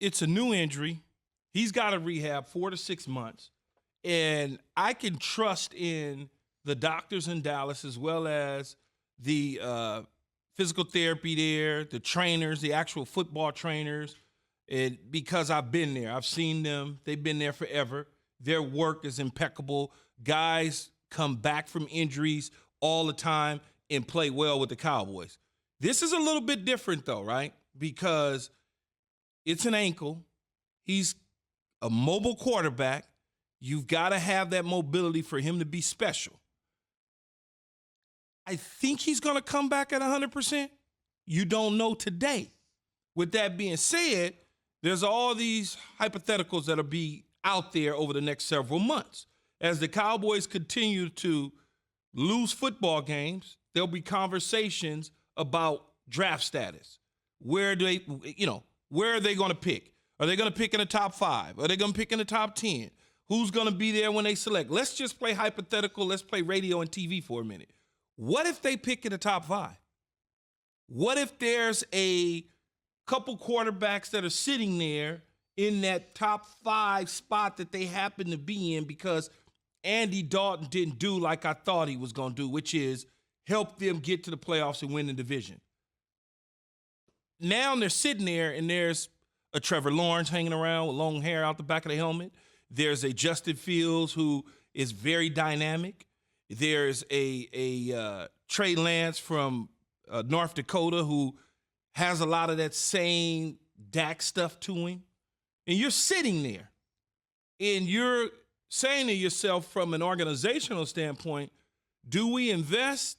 it's a new injury. He's got to rehab 4 to 6 months. And I can trust in the doctors in Dallas as well as the physical therapy there, the trainers, the actual football trainers, and because I've been there. I've seen them. They've been there forever. Their work is impeccable. Guys come back from injuries all the time and play well with the Cowboys. This is a little bit different, though, right? Because it's an ankle. He's a mobile quarterback. You've got to have that mobility for him to be special. I think he's going to come back at 100%. You don't know today. With that being said, there's all these hypotheticals that'll be out there over the next several months. As the Cowboys continue to lose football games, there'll be conversations about draft status. Where are they going to pick? Are they going to pick in the top 5? Are they going to pick in the top 10? Who's going to be there when they select? Let's just play hypothetical. Let's play radio and TV for a minute. What if they pick in the top 5? What if there's a couple quarterbacks that are sitting there in that top 5 spot that they happen to be in because Andy Dalton didn't do like I thought he was going to do, which is help them get to the playoffs and win the division. Now they're sitting there, and there's a Trevor Lawrence hanging around with long hair out the back of the helmet. There's a Justin Fields who is very dynamic. There's a Trey Lance from North Dakota who has a lot of that same Dak stuff to him. And you're sitting there, and you're saying to yourself from an organizational standpoint, do we invest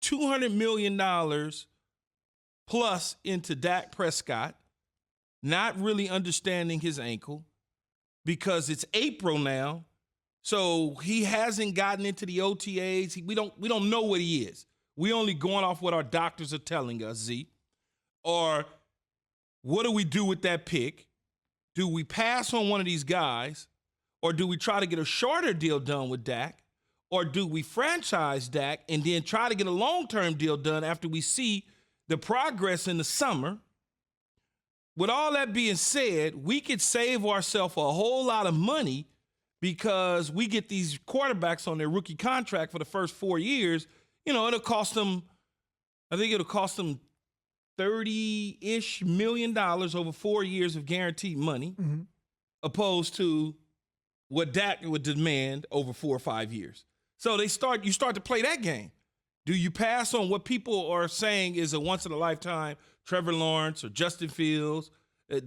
$200 million plus into Dak Prescott, not really understanding his ankle, because it's April now, so he hasn't gotten into the OTAs. We don't know what he is. We only going off what our doctors are telling us, Z. Or what do we do with that pick? Do we pass on one of these guys, or do we try to get a shorter deal done with Dak, or do we franchise Dak and then try to get a long-term deal done after we see the progress in the summer? With all that being said, we could save ourselves a whole lot of money because we get these quarterbacks on their rookie contract for the first 4 years. You know, it'll cost them, I think it'll cost them $30-ish million over 4 years of guaranteed money, opposed to what Dak would demand over 4 or 5 years. So you start to play that game. Do you pass on what people are saying is a once-in-a-lifetime Trevor Lawrence or Justin Fields?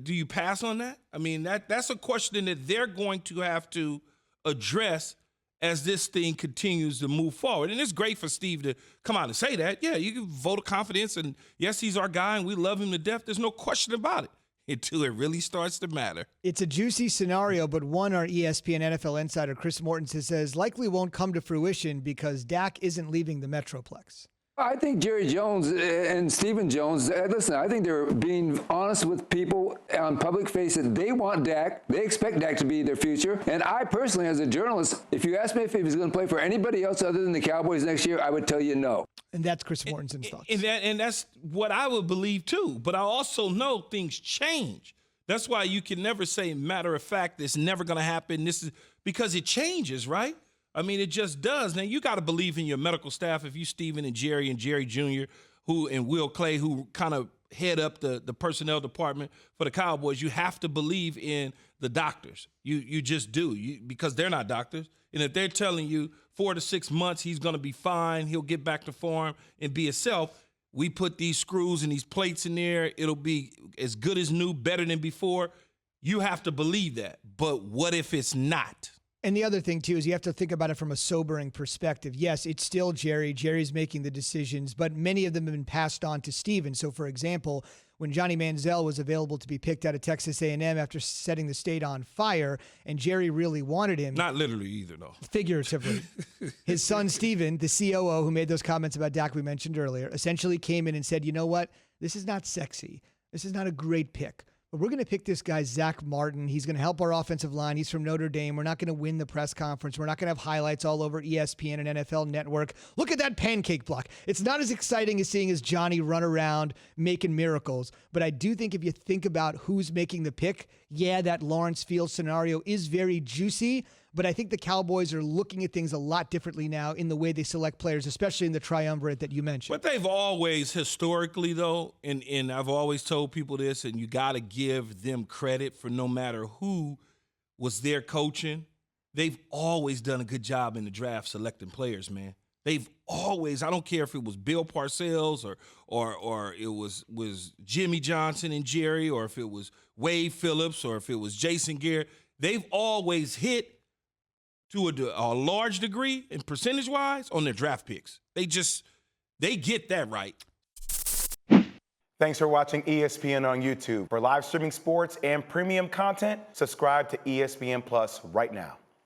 Do you pass on that? I mean, that's a question that they're going to have to address as this thing continues to move forward. And it's great for Steve to come out and say that. Yeah, you can vote of confidence, and yes, he's our guy, and we love him to death. There's no question about it until it really starts to matter. It's a juicy scenario, but one, our ESPN NFL insider, Chris Mortensen, says likely won't come to fruition because Dak isn't leaving the Metroplex. I think Jerry Jones and Stephen Jones, listen, I think they're being honest with people on public faces. They want Dak. They expect Dak to be their future. And I personally, as a journalist, if you ask me if he's going to play for anybody else other than the Cowboys next year, I would tell you no. And that's Chris Mortensen's thoughts. And that's what I would believe, too. But I also know things change. That's why you can never say, matter of fact, it's never going to happen. This is because it changes, right? I mean, it just does. Now, you got to believe in your medical staff. If you, Stephen and Jerry Jr., and Will Clay, who kind of head up the personnel department for the Cowboys, you have to believe in the doctors. You just do, because they're not doctors. And if they're telling you 4 to 6 months he's going to be fine, he'll get back to form and be himself, we put these screws and these plates in there, it'll be as good as new, better than before. You have to believe that. But what if it's not? And the other thing, too, is you have to think about it from a sobering perspective. Yes, it's still Jerry. Jerry's making the decisions, but many of them have been passed on to Steven. So, for example, when Johnny Manziel was available to be picked out of Texas A&M after setting the state on fire, and Jerry really wanted him. Not literally either, though. Figuratively. His son, Steven, the COO who made those comments about Dak we mentioned earlier, essentially came in and said, you know what? This is not sexy. This is not a great pick. but we're going to pick this guy, Zach Martin. He's going to help our offensive line. He's from Notre Dame. We're not going to win the press conference. We're not going to have highlights all over ESPN and NFL Network. Look at that pancake block. It's not as exciting as seeing his Johnny run around making miracles. But I do think if you think about who's making the pick, yeah, that Lawrence Fields scenario is very juicy. But I think the Cowboys are looking at things a lot differently now in the way they select players, especially in the triumvirate that you mentioned. But they've always, historically, though, and I've always told people this, and you got to give them credit for no matter who was there coaching, they've always done a good job in the draft selecting players, man. They've always, I don't care if it was Bill Parcells or it was Jimmy Johnson and Jerry, or if it was Wade Phillips, or if it was Jason Garrett, they've always hit to a large degree and percentage-wise on their draft picks. They get that right. Thanks for watching ESPN on YouTube. For live streaming sports and premium content, subscribe to ESPN Plus right now.